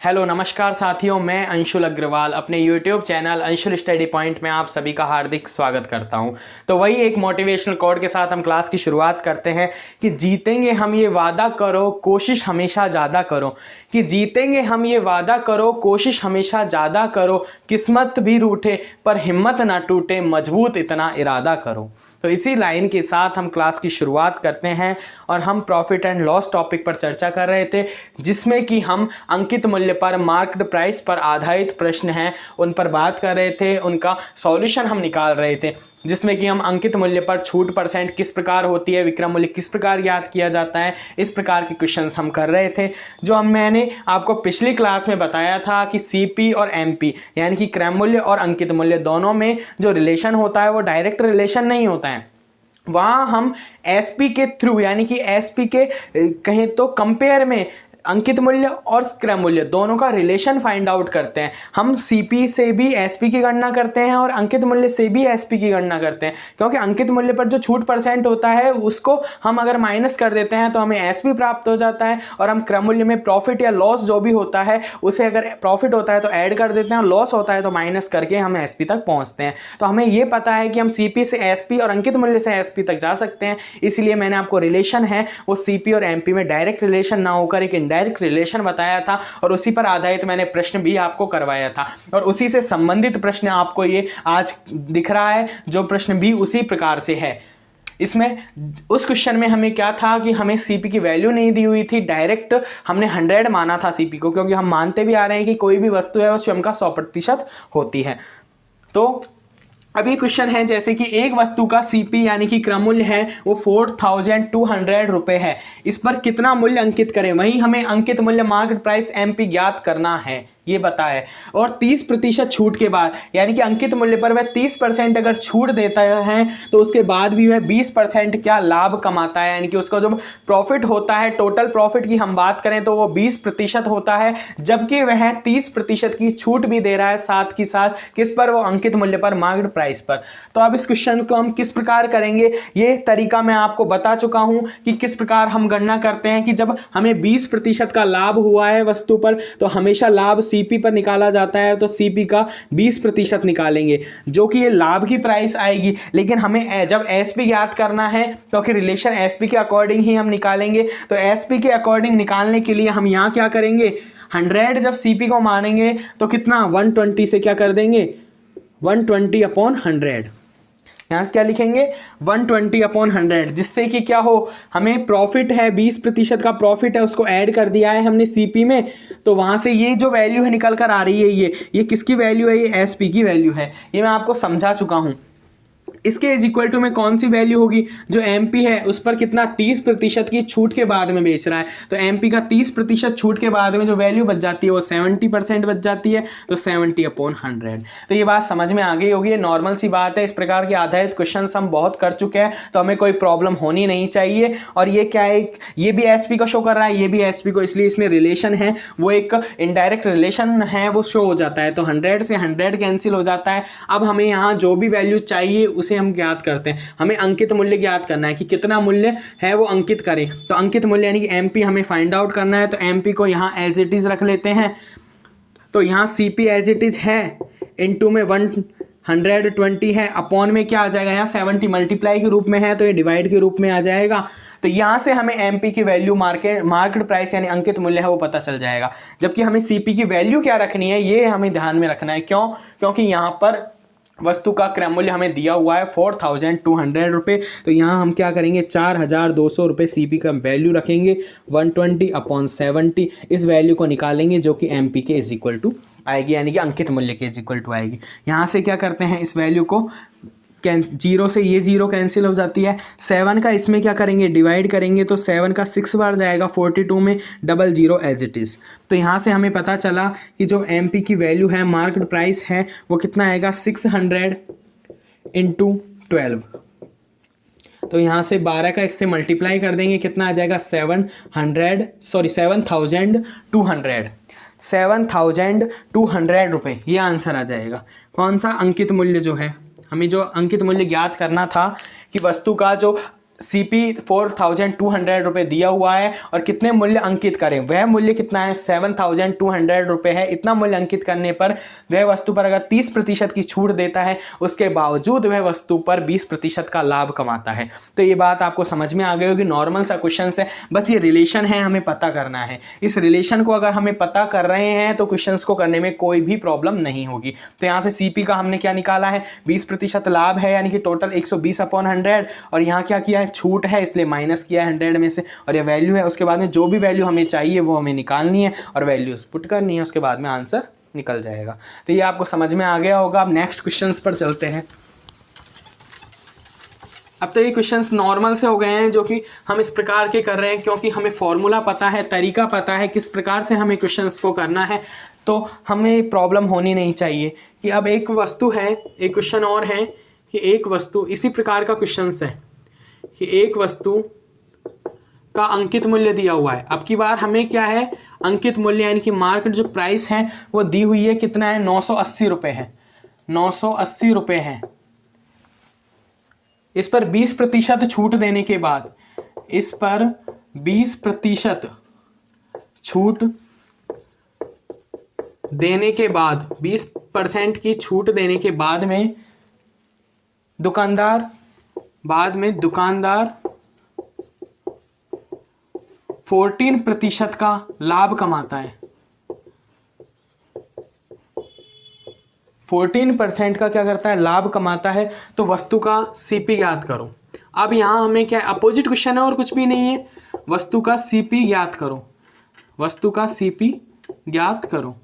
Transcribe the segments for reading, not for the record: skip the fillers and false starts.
Hello नमस्कार साथियों, मैं अंशुल अग्रवाल अपने YouTube channel Anshul study point में आप सभी का हार्दिक स्वागत करता हूं। तो वही एक मोटिवेशनल कोट के साथ हम क्लास की शुरुआत करते हैं कि जीतेंगे हम ये वादा करो, कोशिश हमेशा ज़्यादा करो। कि जीतेंगे हम ये वादा करो, कोशिश हमेशा ज़्यादा करो, किस्मत भी रूठे पर हिम्मत ना टूटे, मजबूत इतना इरादा करो। तो इसी लाइन के साथ हम क्लास की शुरुआत करते हैं और हम प्रॉफिट एंड लॉस टॉपिक पर चर्चा कर रहे थे, जिसमें कि हम अंकित मूल्य पर, मार्केट प्राइस पर आधारित प्रश्न हैं उन पर बात कर रहे थे, उनका सॉल्यूशन हम निकाल रहे थे। जिसमें कि हम अंकित मूल्य पर छूट परसेंट किस प्रकार होती है, विक्रम मूल्य किस प्रकार ज्ञात किया जाता है, इस प्रकार के क्वेश्चंस हम कर रहे थे। जो मैंने आपको पिछली क्लास में बताया था कि सीपी और एमपी यानी कि क्रम मूल्य और अंकित मूल्य दोनों में जो रिलेशन होता है वो डायरेक्ट रिलेशन नहीं होता है। वहाँ हम एसपी के थ्रू यानी कि एसपी के कहें तो कंपेयर में अंकित मूल्य और क्रम मूल्य दोनों का रिलेशन फाइंड आउट करते हैं। हम सीपी से भी एसपी की गणना करते हैं और अंकित मूल्य से भी एसपी की गणना करते हैं, क्योंकि अंकित मूल्य पर जो छूट परसेंट होता है उसको हम अगर माइनस कर देते हैं तो हमें एसपी प्राप्त हो जाता है, और हम क्रम मूल्य में प्रॉफिट या लॉस जो भी होता है उसे अगर प्रॉफिट होता है तो ऐड कर देते हैं और लॉस होता है तो माइनस करके हम एसपी तक पहुँचते हैं। तो हमें ये पता है कि हम सीपी से एसपी और अंकित मूल्य से एसपी तक जा सकते हैं, इसलिए मैंने आपको रिलेशन है वो सीपी और एमपी में डायरेक्ट रिलेशन ना होकर एक डायरेक्ट रिलेशन बताया था, और उसी पर आधारित मैंने प्रश्न भी आपको करवाया था, और उसी से संबंधित प्रश्न आपको ये आज दिख रहा है, जो प्रश्न भी उसी प्रकार से है। इसमें उस क्वेश्चन में हमें क्या था कि हमें सीपी की वैल्यू नहीं दी हुई थी, डायरेक्ट हमने 100 माना था सीपी को, क्योंकि हम मानते भी आ रहे हैं कि कोई भी वस्तु है वो स्वयं का 100% होती है। तो अब ये क्वेश्चन है जैसे कि एक वस्तु का सीपी यानी कि क्रम मूल्य है वो 4200 रुपये है, इस पर कितना मूल्य अंकित करें। वहीं हमें अंकित मूल्य मार्केट प्राइस एमपी ज्ञात करना है, ये बताए। और 30% छूट के बाद यानी कि अंकित मूल्य पर वह 30% अगर छूट देता है तो उसके बाद भी वह 20% क्या लाभ कमाता है, यानी कि उसका जो प्रॉफिट होता है, टोटल प्रॉफिट की हम बात करें तो वो 20% होता है, जबकि वह 30% की छूट भी दे रहा है साथ ही साथ किस पर, वो अंकित मूल्य पर, मार्केट प्राइस पर। तो अब इस क्वेश्चन को हम किस प्रकार करेंगे, ये तरीका मैं आपको बता चुका हूं कि किस प्रकार हम गणना करते हैं कि जब हमें 20% का लाभ हुआ है वस्तु पर तो हमेशा लाभ सीपी पर निकाला जाता है, तो सीपी का 20% निकालेंगे जो कि ये लाभ की प्राइस आएगी। लेकिन हमें जब एसपी ज्ञात करना है क्योंकि रिलेशन एसपी के अकॉर्डिंग ही हम निकालेंगे, तो एसपी के अकॉर्डिंग निकालने के लिए हम यहाँ क्या करेंगे, 100 जब सीपी को मानेंगे तो कितना 120 से क्या कर देंगे 120/100। यहाँ क्या लिखेंगे 120/100, जिससे कि क्या हो, हमें प्रॉफिट है 20% का प्रॉफिट है उसको ऐड कर दिया है हमने सीपी में, तो वहाँ से ये जो वैल्यू है निकल कर आ रही है, ये किसकी वैल्यू है, ये एसपी की वैल्यू है। ये मैं आपको समझा चुका हूँ। इसके इज इक्वल टू में कौन सी वैल्यू होगी, जो एमपी है उस पर कितना 30% की छूट के बाद में बेच रहा है, तो एमपी का 30% छूट के बाद में जो वैल्यू बच जाती है वो 70% बच जाती है, तो 70/100। तो ये बात समझ में आ गई होगी, ये नॉर्मल सी बात है। इस प्रकार के आधारित क्वेश्चन हम बहुत कर चुके हैं, तो हमें कोई प्रॉब्लम होनी नहीं चाहिए। और ये क्या है, ये भी एसपी को शो कर रहा है, ये भी एसपी को, इसलिए इसमें रिलेशन है वो एक इनडायरेक्ट रिलेशन है वो शो हो जाता है। तो 100 से 100 कैंसिल हो जाता है। अब हमें यहाँ जो भी वैल्यू चाहिए उसे हम ज्ञात करते हैं। हमें अंकित मूल्य ज्ञात करना है कि कितना मूल्य है वो अंकित करें, तो अंकित मूल्य यानी कि एमपी हमें फाइंड आउट करना है। तो एमपी को यहाँ एज इट इज रख लेते हैं, तो यहाँ सीपी एज इट इज है, इनटू में 120 है, अपॉन में क्या आ जाएगा, यहाँ 70 मल्टीप्लाई के रूप में है तो ये डिवाइड के रूप में आ जाएगा। तो यहाँ से हमें एमपी की वैल्यू मार्केट प्राइस यानी अंकित मूल्य है वो पता चल जाएगा, जबकि हमें सीपी की वैल्यू क्या रखनी है ये हमें ध्यान में रखना है। क्यों, क्योंकि यहाँ पर वस्तु का क्रम मूल्य हमें दिया हुआ है 4200 रुपये, तो यहाँ हम क्या करेंगे 4200 रुपये सीपी का वैल्यू रखेंगे, 120/70 इस वैल्यू को निकालेंगे जो कि एमपी के इज इक्वल टू आएगी, यानी कि अंकित मूल्य के इज इक्वल टू आएगी। यहाँ से क्या करते हैं, इस वैल्यू को जीरो से ये जीरो कैंसिल हो जाती है, 7 का इसमें क्या करेंगे डिवाइड करेंगे, तो 7 का 6 बार जाएगा 42 में, 00 एज इट इज़। तो यहाँ से हमें पता चला कि जो एमपी की वैल्यू है, मार्केट प्राइस है, वो कितना आएगा 600 × 12। तो यहाँ से 12 का इससे मल्टीप्लाई कर देंगे, कितना आ जाएगा 7,200 रुपये, ये आंसर आ जाएगा। कौन सा, अंकित मूल्य जो है, हमें जो अंकित मूल्य ज्ञात करना था कि वस्तु का जो CP 4,200 रुपये दिया हुआ है और कितने मूल्य अंकित करें, वह मूल्य कितना है 7,200 रुपये है। इतना मूल्य अंकित करने पर वह वस्तु पर अगर 30% की छूट देता है, उसके बावजूद वह वस्तु पर 20% का लाभ कमाता है। तो ये बात आपको समझ में आ गई होगी। नॉर्मल सा क्वेश्चन है, बस ये रिलेशन है, हमें पता करना है। इस रिलेशन को अगर हमें पता कर रहे हैं तो क्वेश्चंस को करने में कोई भी प्रॉब्लम नहीं होगी। तो यहाँ से CP का हमने क्या निकाला है, 20% लाभ है, यानी कि टोटल 120/100, और यहाँ क्या किया है, छूट है इसलिए माइनस किया है 100 में से, और ये वैल्यू है। उसके बाद में जो भी वैल्यू हमें चाहिए वो हमें निकालनी है और वैल्यूज पुट करनी है, उसके बाद में आंसर निकल जाएगा। तो ये आपको समझ में आ गया होगा। अब नेक्स्ट क्वेश्चंस पर चलते हैं। अब तो ये क्वेश्चंस नॉर्मल से हो गए हैं जो कि हम इस प्रकार के कर रहे हैं क्योंकि हमें फॉर्मूला पता है, तरीका पता है किस प्रकार से हमें क्वेश्चंस को करना है, तो हमें प्रॉब्लम होनी नहीं चाहिए। कि अब एक वस्तु है, एक क्वेश्चन और है कि एक वस्तु, इसी प्रकार का क्वेश्चंस है कि एक वस्तु का अंकित मूल्य दिया हुआ है। अब की बार हमें क्या है, अंकित मूल्य यानी कि मार्केट जो प्राइस है वो दी हुई है, कितना है, 980 रुपये है, 980 रुपये है। इस पर 20% छूट देने के बाद, इस पर 20% छूट देने के बाद, 20% की छूट देने के बाद में दुकानदार 14% का लाभ कमाता है। 14% का क्या करता है, लाभ कमाता है। तो वस्तु का CP ज्ञात करो। अब यहाँ हमें क्या, अपोजिट क्वेश्चन है और कुछ भी नहीं है। वस्तु का CP ज्ञात करो, वस्तु का CP ज्ञात करो।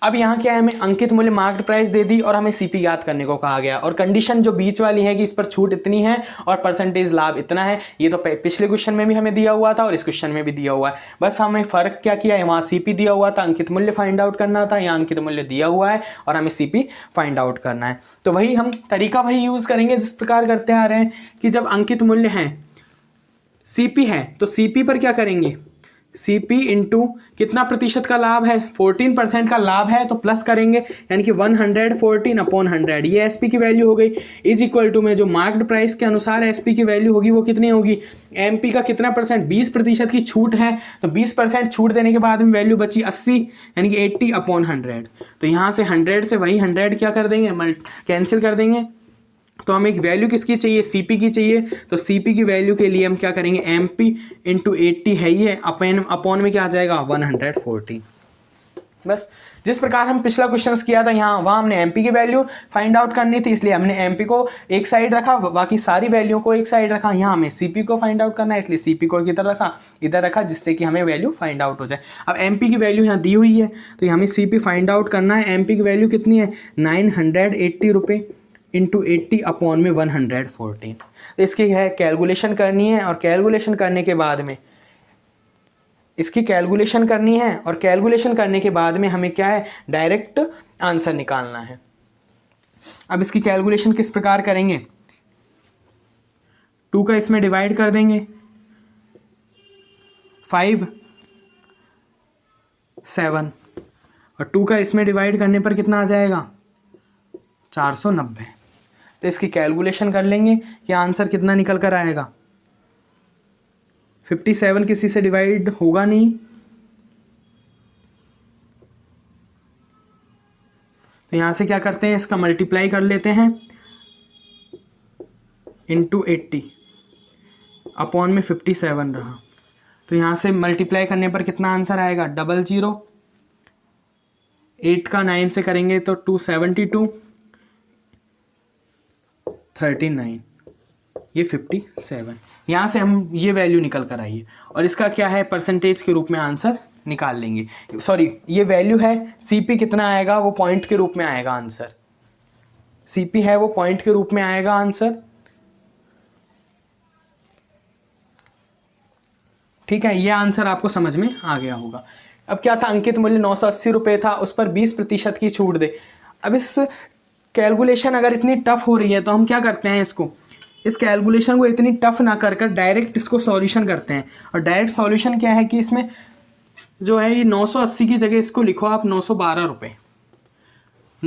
अब यहाँ क्या है, हमें अंकित मूल्य मार्केट प्राइस दे दी और हमें CP ज्ञात करने को कहा गया, और कंडीशन जो बीच वाली है कि इस पर छूट इतनी है और परसेंटेज लाभ इतना है। ये तो पिछले क्वेश्चन में भी हमें दिया हुआ था और इस क्वेश्चन में भी दिया हुआ है। बस हमें फ़र्क क्या किया है, वहाँ CP दिया हुआ था, अंकित मूल्य फाइंड आउट करना था, यहाँ अंकित मूल्य दिया हुआ है और हमें CP फाइंड आउट करना है। तो वही हम तरीका वही यूज़ करेंगे जिस प्रकार करते आ रहे हैं कि जब अंकित मूल्य है, CP है, तो CP पर क्या करेंगे, CP इंटू कितना प्रतिशत का लाभ है, 14% का लाभ है, तो प्लस करेंगे, यानी कि 114/100, ये SP की वैल्यू हो गई, इज इक्वल टू में जो मार्केट प्राइस के अनुसार SP की वैल्यू होगी वो कितनी होगी, MP का कितना परसेंट, 20% की छूट है, तो 20% छूट देने के बाद में वैल्यू बची 80, यानी कि 80/100। तो यहाँ से 100 से वही 100 क्या कर देंगे, कैंसिल कर देंगे। तो हमें एक वैल्यू किसकी चाहिए, CP की चाहिए। तो CP की वैल्यू के लिए हम क्या करेंगे, MP इंटू 80 है ये, अपॉन में क्या आ जाएगा 114। बस जिस प्रकार हम पिछला क्वेश्चन किया था, यहाँ वहाँ हमने MP की वैल्यू फाइंड आउट करनी थी, इसलिए हमने MP को एक साइड रखा, बाकी सारी वैल्यू को एक साइड रखा। यहाँ हमें CP को फाइंड आउट करना है, इसलिए CP को इधर रखा जिससे कि हमें वैल्यू फाइंड आउट हो जाए। अब MP की वैल्यू यहाँ दी हुई है, तो हमें CP फाइंड आउट करना है। MP की वैल्यू कितनी है, 980 रुपये इंटू 80 अपॉन में 114। तो इसकी है कैलकुलेशन करनी है, और कैलकुलेशन करने के बाद में इसकी कैलकुलेशन करनी है, और कैलकुलेशन करने के बाद में हमें क्या है, डायरेक्ट आंसर निकालना है। अब इसकी कैलकुलेशन किस प्रकार करेंगे, 2 का इसमें डिवाइड कर देंगे, 5 7, और 2 का इसमें डिवाइड करने पर कितना आ जाएगा, 490। तो इसकी कैलकुलेशन कर लेंगे कि आंसर कितना निकल कर आएगा। 57 किसी से डिवाइड होगा नहीं, तो यहाँ से क्या करते हैं, इसका मल्टीप्लाई कर लेते हैं इंटू 80 अपॉन में 57 रहा। तो यहाँ से मल्टीप्लाई करने पर कितना आंसर आएगा, 00, 8 का 9 से करेंगे तो 272, 39, ये 57। यहाँ से हम ये वैल्यू निकल कर आई है, और इसका क्या है, परसेंटेज के रूप में आंसर निकाल लेंगे। सॉरी, ये वैल्यू है, CP कितना आएगा, वो पॉइंट के रूप में आएगा आंसर। CP है वो पॉइंट के रूप में आएगा आंसर। ठीक है, ये आंसर आपको समझ में आ गया होगा। अब क्या था, अंकित मूल्य 980 रुपये था, उस पर 20% की छूट दे। अब इस कैलकुलेशन अगर इतनी टफ हो रही है तो हम क्या करते हैं, इस कैलकुलेशन को इतनी टफ ना कर डायरेक्ट इसको सॉल्यूशन करते हैं। और डायरेक्ट सॉल्यूशन क्या है कि इसमें जो है ये 980 की जगह इसको लिखो आप 912 रुपये।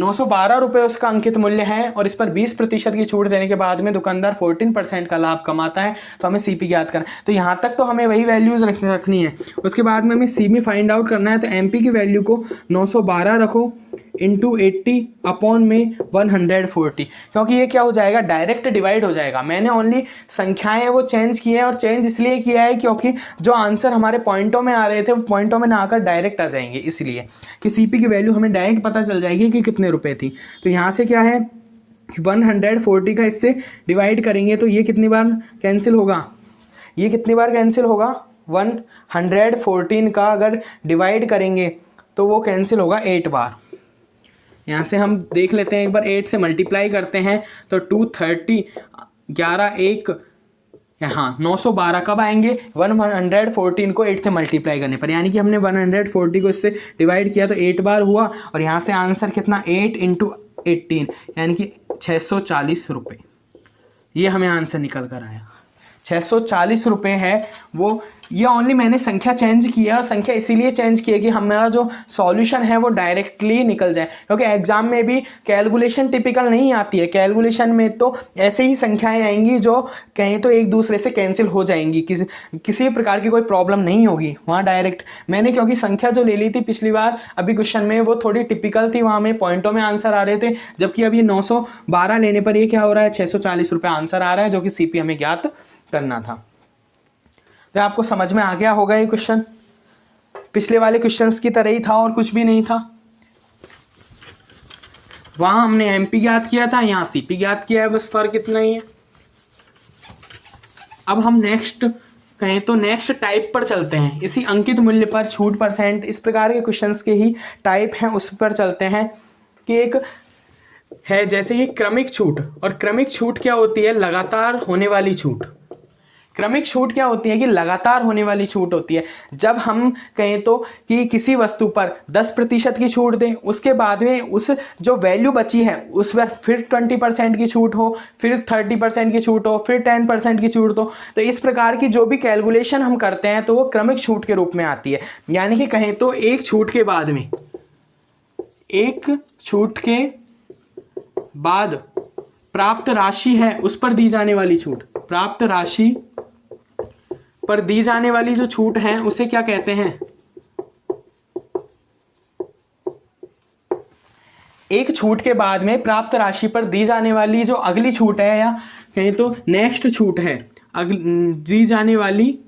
912 रुपये उसका अंकित मूल्य है और इस पर 20% की छूट देने के बाद में दुकानदार 14% का लाभ कमाता है। तो हमें सीपी ज्ञात करना है। तो यहाँ तक तो हमें वही वैल्यूज रखनी है। उसके बाद में हमें सी में फाइंड आउट करना है। तो एमपी की वैल्यू को 912 रखो इंटू 80 अपॉन में 140, क्योंकि ये क्या हो जाएगा, डायरेक्ट डिवाइड हो जाएगा। मैंने ओनली संख्याएं वो चेंज की है और चेंज इसलिए किया है क्योंकि जो आंसर हमारे पॉइंटों में आ रहे थे वो पॉइंटों में ना आकर डायरेक्ट आ जाएंगे, इसलिए कि सीपी की वैल्यू हमें डायरेक्ट पता चल जाएगी कि कितने रुपए थी। तो यहाँ से क्या है 140 का इससे डिवाइड करेंगे तो ये कितनी बार कैंसिल होगा, ये कितनी बार कैंसिल होगा, 114 का अगर डिवाइड करेंगे तो वो कैंसिल होगा 8 बार। यहाँ से हम देख लेते हैं एक बार, 8 से मल्टीप्लाई करते हैं तो 230, 11 1, हाँ 912 कब आएंगे, 114 को 8 से मल्टीप्लाई करने पर, यानी कि हमने 140 को इससे डिवाइड किया तो 8 बार हुआ और यहाँ से आंसर कितना 8 इंटू 18 यानी कि 640 रुपये, ये हमें आंसर निकल कर आया। 640 रुपये है वो, ये ओनली मैंने संख्या चेंज किया और संख्या इसीलिए चेंज की है कि हमारा जो सॉल्यूशन है वो डायरेक्टली निकल जाए, क्योंकि एग्जाम में भी कैलकुलेशन टिपिकल नहीं आती है। कैलकुलेशन में तो ऐसे ही संख्याएं आएंगी जो कहें तो एक दूसरे से कैंसिल हो जाएंगी, किसी प्रकार की कोई प्रॉब्लम नहीं होगी वहाँ डायरेक्ट। मैंने क्योंकि संख्या जो ले ली थी पिछली बार अभी क्वेश्चन में वो थोड़ी टिपिकल थी, वहाँ में पॉइंटों में आंसर आ रहे थे, जबकि अब ये 912 लेने पर ये क्या हो रहा है 640 रुपये आंसर आ रहा है, जो कि सीपी हमें ज्ञात करना था। तो आपको समझ में आ गया होगा ये क्वेश्चन, पिछले वाले क्वेश्चंस की तरह ही था और कुछ भी नहीं था। वहां हमने एमपी ज्ञात किया था, यहाँ सीपी ज्ञात किया है, बस फर्क इतना ही है। अब हम नेक्स्ट कहें तो नेक्स्ट टाइप पर चलते हैं, इसी अंकित मूल्य पर छूट परसेंट, इस प्रकार के क्वेश्चंस के ही टाइप हैं उस पर चलते हैं। कि एक है जैसे कि क्रमिक छूट, और क्रमिक छूट क्या होती है, लगातार होने वाली छूट। क्रमिक छूट क्या होती है कि लगातार होने वाली छूट होती है। जब हम कहें तो कि किसी वस्तु पर 10% की छूट दें, उसके बाद में उस जो वैल्यू बची है उस पर फिर 20% की छूट हो, फिर 30% की छूट हो, फिर 10% की छूट हो, तो इस प्रकार की जो भी कैलकुलेशन हम करते हैं तो वो क्रमिक छूट के रूप में आती है। यानी कि कहें तो एक छूट के बाद में, एक छूट के बाद प्राप्त राशि है उस पर दी जाने वाली छूट, प्राप्त राशि पर दी जाने वाली जो छूट है उसे क्या कहते हैं, एक छूट के बाद में प्राप्त राशि पर दी जाने वाली जो अगली छूट है या कहें तो नेक्स्ट छूट है, दी जाने वाली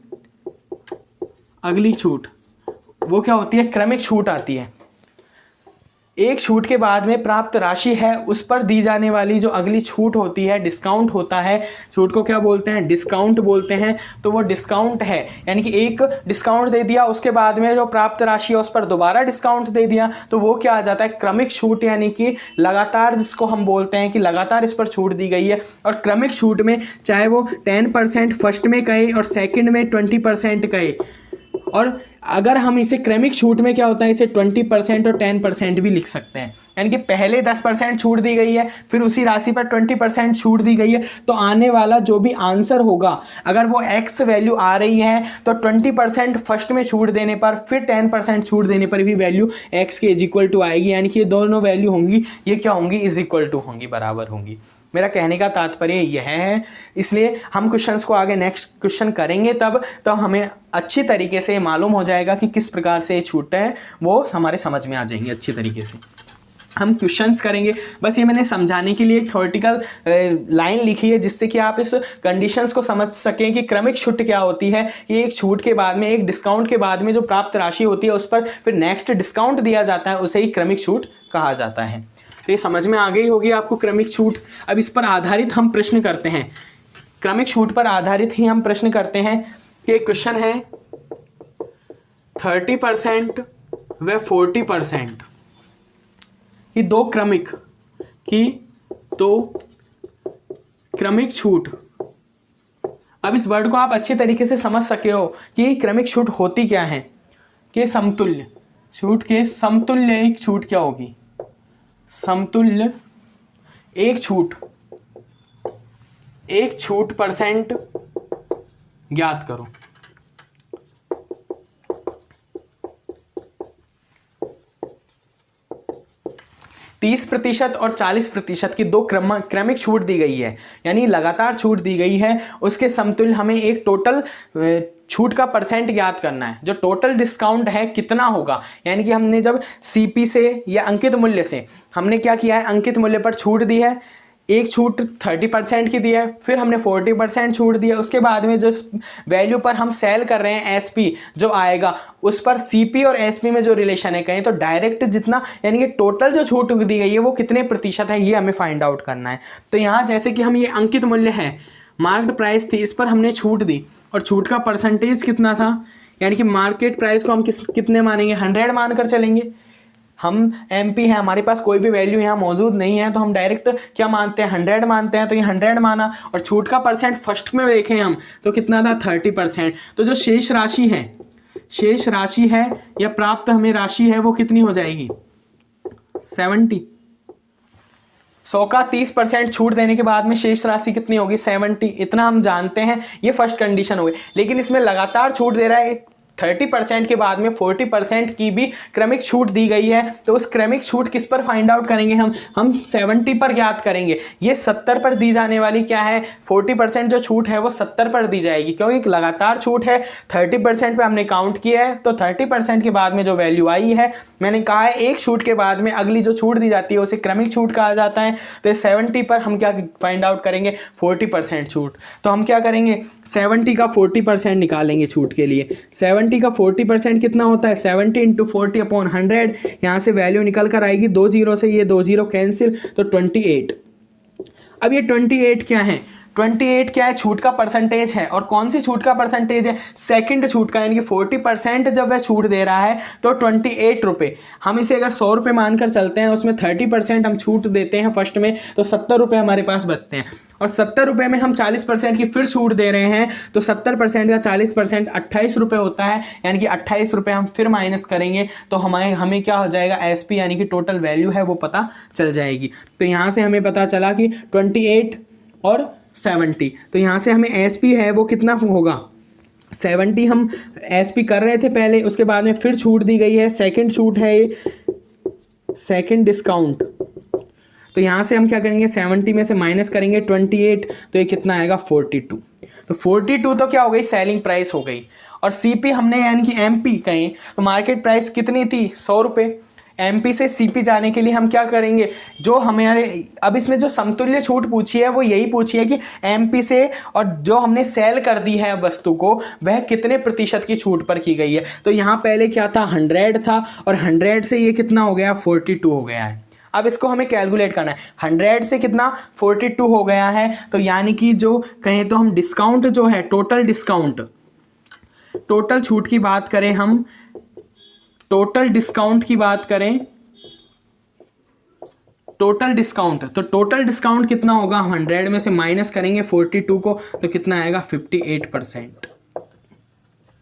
अगली छूट वो क्या होती है, क्रमिक छूट आती है। एक छूट के बाद में प्राप्त राशि है उस पर दी जाने वाली जो अगली छूट होती है, डिस्काउंट होता है, छूट को क्या बोलते हैं, डिस्काउंट बोलते हैं। तो वो डिस्काउंट है, यानी कि एक डिस्काउंट दे दिया उसके बाद में जो प्राप्त राशि है उस पर दोबारा डिस्काउंट दे दिया, तो वो क्या आ जाता है, क्रमिक छूट, यानी कि लगातार, जिसको हम बोलते हैं कि लगातार इस पर छूट दी गई है। और क्रमिक छूट में चाहे वो 10% फर्स्ट में कहे और सेकंड में 20% कहे, और अगर हम इसे क्रमिक छूट में क्या होता है, इसे 20% और 10% भी लिख सकते हैं। यानी कि पहले 10% छूट दी गई है, फिर उसी राशि पर 20% छूट दी गई है, तो आने वाला जो भी आंसर होगा अगर वो x वैल्यू आ रही है तो 20% फर्स्ट में छूट देने पर, फिर 10% छूट देने पर भी वैल्यू x के इज इक्वल टू आएगी। यानी कि ये दोनों वैल्यू होंगी, ये क्या होंगी, इज इक्वल टू होंगी, बराबर होंगी। मेरा कहने का तात्पर्य यह है, इसलिए हम क्वेश्चंस को आगे नेक्स्ट क्वेश्चन करेंगे तब तो हमें अच्छी तरीके से मालूम हो जाएगा कि किस प्रकार से ये छूटें हैं, वो हमारे समझ में आ जाएंगे अच्छी तरीके से। हम क्वेश्चंस करेंगे, बस ये मैंने समझाने के लिए एक थ्योरेटिकल लाइन लिखी है जिससे कि आप इस कंडीशंस को समझ सकें कि क्रमिक छूट क्या होती है। ये एक छूट के बाद में, एक डिस्काउंट के बाद में जो प्राप्त राशि होती है उस पर फिर नेक्स्ट डिस्काउंट दिया जाता है, उसे ही क्रमिक छूट कहा जाता है। तो ये समझ में आ गई होगी आपको क्रमिक छूट। अब इस पर आधारित हम प्रश्न करते हैं, क्रमिक छूट पर आधारित ही हम प्रश्न करते हैं कि क्वेश्चन है 30% व 40% की दो क्रमिक छूट। अब इस वर्ड को आप अच्छे तरीके से समझ सके हो कि क्रमिक छूट होती क्या है, कि समतुल्य छूट के समतुल्य एक छूट क्या होगी, समतुल्य एक छूट परसेंट ज्ञात करो। 30% और 40% की दो क्रमिक छूट दी गई है, यानी लगातार छूट दी गई है। उसके समतुल्य हमें एक टोटल छूट का परसेंट ज्ञात करना है। जो टोटल डिस्काउंट है कितना होगा, यानी कि हमने जब सीपी से या अंकित मूल्य से हमने क्या किया है, अंकित मूल्य पर छूट दी है, एक छूट 30% की दी है, फिर हमने 40% छूट दी है। उसके बाद में जो वैल्यू पर हम सेल कर रहे हैं एसपी जो आएगा, उस पर सीपी और एसपी में जो रिलेशन है, कहीं तो डायरेक्ट जितना, यानी कि टोटल जो छूट दी गई है वो कितने प्रतिशत है, ये हमें फाइंड आउट करना है। तो यहाँ जैसे कि हम ये अंकित मूल्य है, मार्केट प्राइस थी, इस पर हमने छूट दी और छूट का परसेंटेज कितना था, यानी कि मार्केट प्राइस को हम कितने मानेंगे, 100 मानकर चलेंगे। हम एमपी है, हमारे पास कोई भी वैल्यू यहाँ मौजूद नहीं है, तो हम डायरेक्ट क्या मानते हैं, 100 मानते हैं। तो ये 100 माना और छूट का परसेंट फर्स्ट में देखें हम तो कितना था, 30%। तो जो शेष राशि है या प्राप्त हमें राशि है वो कितनी हो जाएगी, 70। 100 का 30% छूट देने के बाद में शेष राशि कितनी होगी, 70। इतना हम जानते हैं, ये फर्स्ट कंडीशन हो गई। लेकिन इसमें लगातार छूट दे रहा है, 30% के बाद में 40% की भी क्रमिक छूट दी गई है। तो उस क्रमिक छूट किस पर फाइंड आउट करेंगे, हम 70 पर ज्ञात करेंगे। ये 70 पर दी जाने वाली क्या है, 40% जो छूट है वो 70 पर दी जाएगी, क्योंकि लगातार छूट है। 30% पे हमने काउंट किया है, तो 30% के बाद में जो वैल्यू आई है, मैंने कहा है एक छूट के बाद में अगली जो छूट दी जाती है उसे क्रमिक छूट कहा जाता है। तो 70 पर हम क्या फाइंड आउट करेंगे, 40% छूट। तो हम क्या करेंगे, 70 का 40% निकालेंगे छूट के लिए। 70 का 40% कितना होता है, 70 इंटू 40/100। यहां से वैल्यू निकल कर आएगी, 2 जीरो से ये 2 जीरो कैंसिल, तो 28। अब ये 28 क्या है, 28 क्या है, छूट का परसेंटेज है। और कौन सी छूट का परसेंटेज है, सेकंड छूट का, यानी कि 40% जब वह छूट दे रहा है तो 28 रुपये। हम इसे अगर 100 रुपये मानकर चलते हैं, उसमें 30% हम छूट देते हैं फर्स्ट में, तो 70 रुपये हमारे पास बचते हैं। और 70 रुपये में हम 40% की फिर छूट दे रहे हैं, तो 70% का 40% 28 रुपये होता है, यानी कि 28 रुपये हम फिर माइनस करेंगे तो हमें क्या हो जाएगा, एसपी यानी कि टोटल वैल्यू है वो पता चल जाएगी। तो यहाँ से हमें पता चला कि 28 और 70, तो यहाँ से हमें एसपी है वो कितना होगा, 70 हम एसपी कर रहे थे पहले, उसके बाद में फिर छूट दी गई है, सेकंड छूट है ये, सेकंड डिस्काउंट। तो यहाँ से हम क्या करेंगे, 70 में से माइनस करेंगे 28, तो ये कितना आएगा, 42। तो 42 तो क्या हो गई, सेलिंग प्राइस हो गई। और सीपी हमने यानी कि एमपी कहें तो मार्केट प्राइस कितनी थी, 100 रुपये। एमपी से सीपी जाने के लिए हम क्या करेंगे, जो हमारे अब इसमें जो समतुल्य छूट पूछी है वो यही पूछी है कि एमपी से और जो हमने सेल कर दी है वस्तु को, वह कितने प्रतिशत की छूट पर की गई है। तो यहाँ पहले क्या था, 100 था, और 100 से ये कितना हो गया, 42 हो गया है। अब इसको हमें कैलकुलेट करना है, 100 से कितना 42 हो गया है। तो यानी कि जो कहें तो हम डिस्काउंट जो है, टोटल डिस्काउंट, टोटल छूट की बात करें, हम टोटल डिस्काउंट की बात करें, टोटल डिस्काउंट, तो टोटल डिस्काउंट कितना होगा, 100 में से माइनस करेंगे 42 को, तो कितना आएगा, 58%।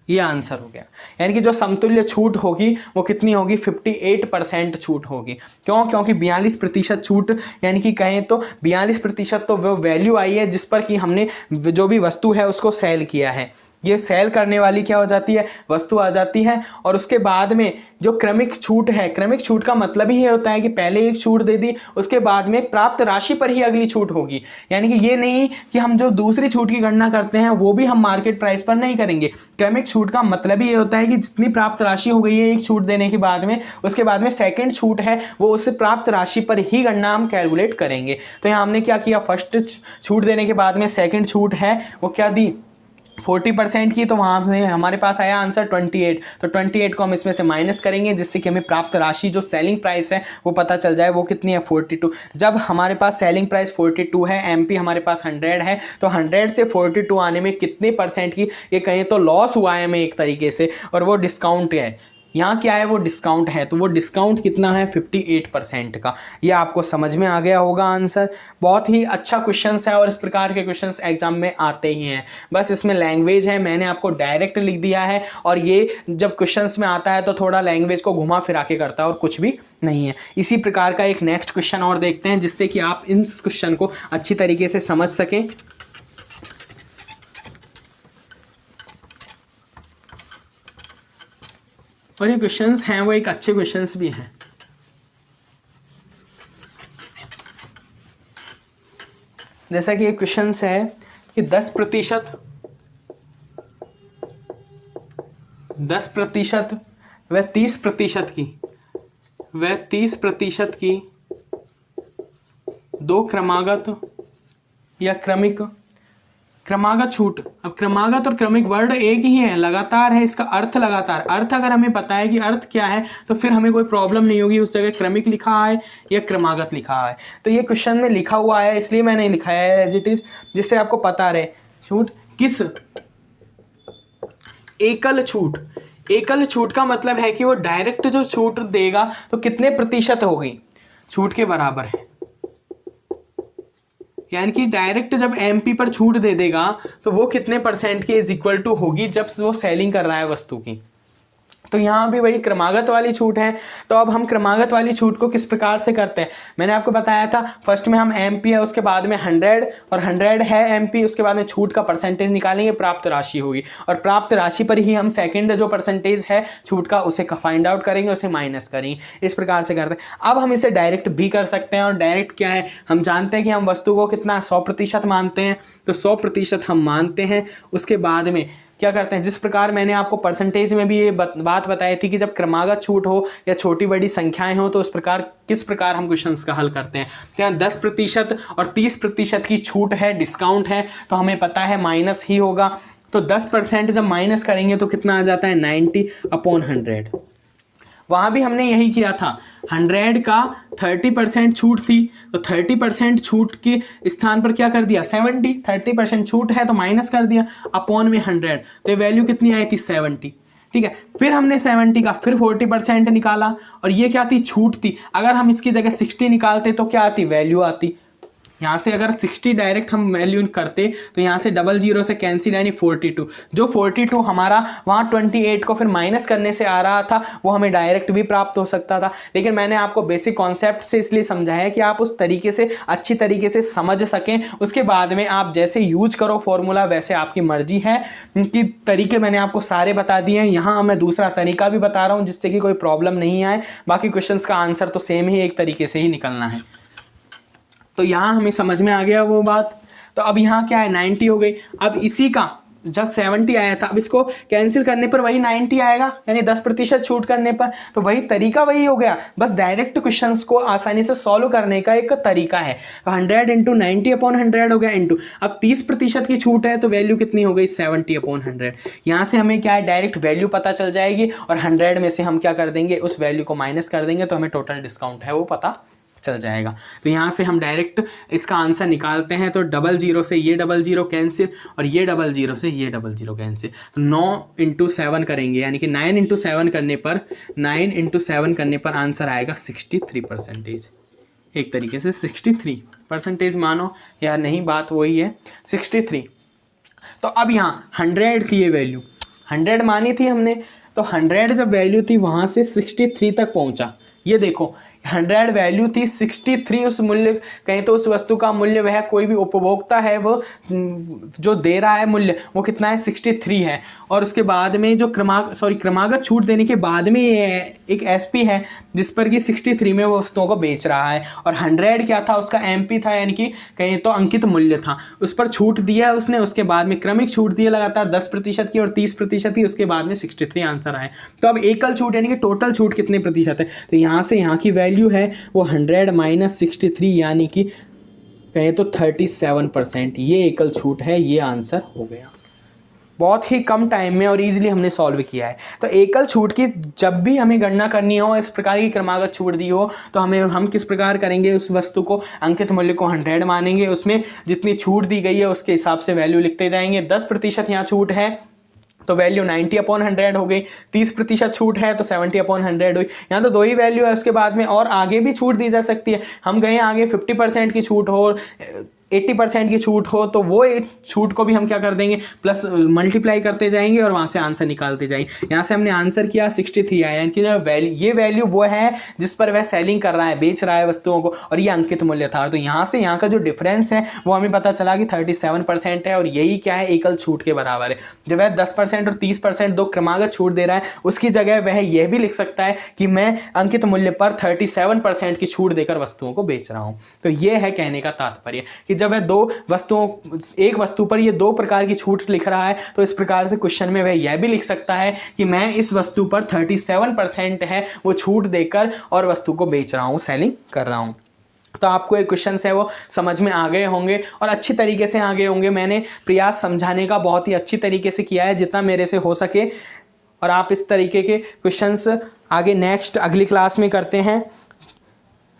ये आंसर हो गया। यानी कि जो समतुल्य छूट होगी वो कितनी होगी, 58% छूट होगी। क्यों, क्योंकि 42% छूट, यानी कि कहें तो 42% तो वो वैल्यू आई है जिस पर कि हमने जो भी वस्तु है उसको सेल किया है। ये सेल करने वाली क्या हो जाती है, वस्तु आ जाती है। और उसके बाद में जो क्रमिक छूट है, क्रमिक छूट का मतलब ही ये होता है कि पहले एक छूट दे दी, उसके बाद में प्राप्त राशि पर ही अगली छूट होगी। यानी कि ये नहीं कि हम जो दूसरी छूट की गणना करते हैं वो भी हम मार्केट प्राइस पर नहीं करेंगे। क्रमिक छूट का मतलब ही ये होता है कि जितनी प्राप्त राशि हो गई है एक छूट देने के बाद में, उसके बाद में सेकेंड छूट है वो उस प्राप्त राशि पर ही गणना हम कैलकुलेट करेंगे। तो यहाँ हमने क्या किया, फर्स्ट छूट देने के बाद में सेकेंड छूट है वो क्या दी, 40% की, तो वहाँ से हमारे पास आया आंसर 28। तो 28 को हम इसमें से माइनस करेंगे जिससे कि हमें प्राप्त राशि जो सेलिंग प्राइस है वो पता चल जाए, वो कितनी है, 42। जब हमारे पास सेलिंग प्राइस 42 है, एमपी हमारे पास 100 है, तो 100 से 42 आने में कितने परसेंट की ये कहें तो लॉस हुआ है हमें एक तरीके से, और वो डिस्काउंट है। यहाँ क्या है, वो डिस्काउंट है, तो वो डिस्काउंट कितना है, 58% का। ये आपको समझ में आ गया होगा आंसर। बहुत ही अच्छा क्वेश्चंस है और इस प्रकार के क्वेश्चंस एग्जाम में आते ही हैं। बस इसमें लैंग्वेज है, मैंने आपको डायरेक्ट लिख दिया है, और ये जब क्वेश्चंस में आता है तो थोड़ा लैंग्वेज को घुमा फिरा के करता है और कुछ भी नहीं है। इसी प्रकार का एक नेक्स्ट क्वेश्चन और देखते हैं जिससे कि आप इस क्वेश्चन को अच्छी तरीके से समझ सकें। और ये क्वेश्चंस हैं वो एक अच्छे क्वेश्चंस भी हैं। जैसा कि एक क्वेश्चन है कि 10% व 30% की दो क्रमागत या क्रमागत छूट। अब क्रमागत और क्रमिक वर्ड एक ही है, लगातार है, इसका अर्थ लगातार। अर्थ अगर हमें पता है कि अर्थ क्या है तो फिर हमें कोई प्रॉब्लम नहीं होगी, उस जगह क्रमिक लिखा है या क्रमागत लिखा है। तो ये क्वेश्चन में लिखा हुआ है इसलिए मैंने लिखा है एज इट इज, जिससे आपको पता रहे। छूट किस एकल छूट। एकल छूट का मतलब है कि वो डायरेक्ट जो छूट देगा तो कितने प्रतिशत होगी, छूट के बराबर है। यानी कि डायरेक्ट जब एमपी पर छूट दे देगा तो वो कितने परसेंट के इज इक्वल टू होगी जब वो सेलिंग कर रहा है वस्तु की। तो यहाँ भी वही क्रमागत वाली छूट है। तो अब हम क्रमागत वाली छूट को किस प्रकार से करते हैं, मैंने आपको बताया था। फर्स्ट में हम एमपी है, उसके बाद में 100 और 100 है एमपी, उसके बाद में छूट का परसेंटेज निकालेंगे, प्राप्त राशि होगी, और प्राप्त राशि पर ही हम सेकंड जो परसेंटेज है छूट का उसे फाइंड आउट करेंगे, उसे माइनस करेंगे। इस प्रकार से करते हैं। अब हम इसे डायरेक्ट भी कर सकते हैं, और डायरेक्ट क्या है, हम जानते हैं कि हम वस्तु को कितना 100% मानते हैं, तो 100% हम मानते हैं। उसके बाद में क्या करते हैं, जिस प्रकार मैंने आपको परसेंटेज में भी ये बात बताई थी कि जब क्रमागत छूट हो या छोटी बड़ी संख्याएं हो तो उस प्रकार किस प्रकार हम क्वेश्चंस का हल करते हैं। तो यहाँ 10% और 30% की छूट है, डिस्काउंट है, तो हमें पता है माइनस ही होगा। तो 10% जब माइनस करेंगे तो कितना आ जाता है, 90/100। वहाँ भी हमने यही किया था, 100 का 30% छूट थी, तो 30% छूट के स्थान पर क्या कर दिया, 70। 30% छूट है तो माइनस कर दिया अपॉन में 100, तो ये वैल्यू कितनी आई थी, 70। ठीक है, फिर हमने 70 का फिर 40% निकाला, और ये क्या थी, छूट थी। अगर हम इसकी जगह 60 निकालते तो क्या आती, वैल्यू आती। यहाँ से अगर 60 डायरेक्ट हम वैल्यू करते तो यहाँ से 00 से कैंसिल, यानी 42। जो 42 हमारा वहाँ 28 को फिर माइनस करने से आ रहा था, वो हमें डायरेक्ट भी प्राप्त हो सकता था। लेकिन मैंने आपको बेसिक कॉन्सेप्ट से इसलिए समझाया कि आप उस तरीके से अच्छी तरीके से समझ सकें। उसके बाद में आप जैसे यूज करो फॉर्मूला, वैसे आपकी मर्जी है। कि तरीके मैंने आपको सारे बता दिए हैं। यहाँ मैं दूसरा तरीका भी बता रहा हूँ जिससे कि कोई प्रॉब्लम नहीं आए। बाकी क्वेश्चन का आंसर तो सेम ही एक तरीके से ही निकलना है। तो यहाँ हमें समझ में आ गया वो बात। तो अब यहाँ क्या है, 90 हो गई। अब इसी का जब 70 आया था, अब इसको कैंसिल करने पर वही 90 आएगा, यानी 10% छूट करने पर। तो वही तरीका वही हो गया, बस डायरेक्ट क्वेश्चंस को आसानी से सॉल्व करने का एक तरीका है। 100 × 90/100 हो गया, इंटू अब 30% की छूट है तो वैल्यू कितनी हो गई, 70/100। यहाँ से हमें क्या है, डायरेक्ट वैल्यू पता चल जाएगी, और 100 में से हम क्या कर देंगे, उस वैल्यू को माइनस कर देंगे, तो हमें टोटल डिस्काउंट है वो पता चल जाएगा। तो यहाँ से हम डायरेक्ट इसका आंसर निकालते हैं। तो 00 से ये 00 कैंसिल, और ये 00 से ये 00 कैंसिल। तो 9 × 7 करेंगे, यानी कि 9 × 7 करने पर आंसर आएगा 63%। एक तरीके से 63% मानो या नहीं, बात वही है, 63। तो अब यहाँ 100 थी ये वैल्यू, 100 मानी थी हमने, तो 100 जब वैल्यू थी वहाँ से 63 तक पहुँचा। ये देखो 100 वैल्यू थी, 63 उस मूल्य, कहीं तो उस वस्तु का मूल्य वह कोई भी उपभोक्ता है वो जो दे रहा है मूल्य वो कितना है, 63 है। और उसके बाद में जो क्रमागत छूट देने के बाद में ये एक एसपी है जिस पर कि 63 में वो वस्तुओं को बेच रहा है, और 100 क्या था, उसका एमपी था, यानी कि कहीं तो अंकित मूल्य था, उस पर छूट दिया उसने। उसके बाद में क्रमिक छूट दी लगातार 10% की और 30% की, उसके बाद में 63 आंसर आए। तो अब एकल छूट यानी कि टोटल छूट कितने प्रतिशत है, तो यहाँ से यहाँ की वैल्यू है वो 100 - 63, यानी कि कहें तो 37%। ये एकल छूट है, ये आंसर हो गया। बहुत ही कम टाइम में और इजीली हमने सॉल्व किया है। तो एकल छूट की जब भी हमें गणना करनी हो, इस प्रकार की क्रमागत छूट दी हो, तो हम किस प्रकार करेंगे, उस वस्तु को अंकित मूल्य को 100 मानेंगे, उसमें जितनी छूट दी गई है उसके हिसाब से वैल्यू लिखते जाएंगे। 10% यहाँ छूट है तो वैल्यू 90/100 हो गई, 30% छूट है तो 70/100 हुई। यहाँ तो दो ही वैल्यू है, उसके बाद में और आगे भी छूट दी जा सकती है। हम गए आगे 50% की छूट हो, 80% की छूट हो, तो वो छूट को भी हम क्या कर देंगे, प्लस मल्टीप्लाई करते जाएंगे और वहाँ से आंसर निकालते जाएंगे। यहाँ से हमने आंसर किया 63 आया, यानी कि ये वैल्यू वो है जिस पर वह सेलिंग कर रहा है, बेच रहा है वस्तुओं को, और ये अंकित मूल्य था। तो यहाँ से यहाँ का जो डिफरेंस है वो हमें पता चला कि 37% है, और यही क्या है, एकल छूट के बराबर है। जब वह 10% और 30% दो क्रमागत छूट दे रहा है, उसकी जगह वह यह भी लिख सकता है कि मैं अंकित मूल्य पर 37% की छूट देकर वस्तुओं को बेच रहा हूँ। तो ये है कहने का तात्पर्य कि जब वह एक वस्तु पर ये 2 प्रकार की छूट लिख रहा है तो इस प्रकार से क्वेश्चन में वह यह भी लिख सकता है कि मैं इस वस्तु पर 37% है वो छूट देकर और वस्तु को बेच रहा हूँ, सेलिंग कर रहा हूँ। तो आपको एक क्वेश्चन है वो समझ में आ गए होंगे और अच्छी तरीके से आ गए होंगे। मैंने प्रयास समझाने का बहुत ही अच्छी तरीके से किया है जितना मेरे से हो सके, और आप इस तरीके के क्वेश्चंस आगे नेक्स्ट अगली क्लास में करते हैं।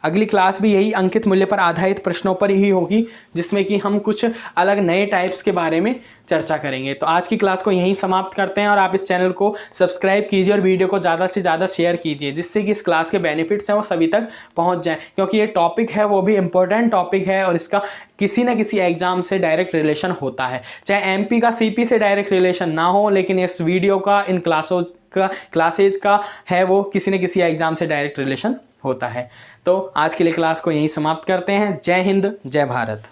अगली क्लास भी यही अंकित मूल्य पर आधारित प्रश्नों पर ही होगी, जिसमें कि हम कुछ अलग नए टाइप्स के बारे में चर्चा करेंगे। तो आज की क्लास को यहीं समाप्त करते हैं और आप इस चैनल को सब्सक्राइब कीजिए और वीडियो को ज़्यादा से ज़्यादा शेयर कीजिए, जिससे कि इस क्लास के बेनिफिट्स हैं वो सभी तक पहुंच जाएं, क्योंकि ये टॉपिक है वो भी इम्पोर्टेंट टॉपिक है और इसका किसी न किसी एग्जाम से डायरेक्ट रिलेशन होता है। चाहे MP का CP से डायरेक्ट रिलेशन ना हो, लेकिन इस वीडियो का, इन क्लासेज का है वो किसी न किसी एग्जाम से डायरेक्ट रिलेशन होता है। तो आज के लिए क्लास को यहीं समाप्त करते हैं। जय हिंद, जय भारत।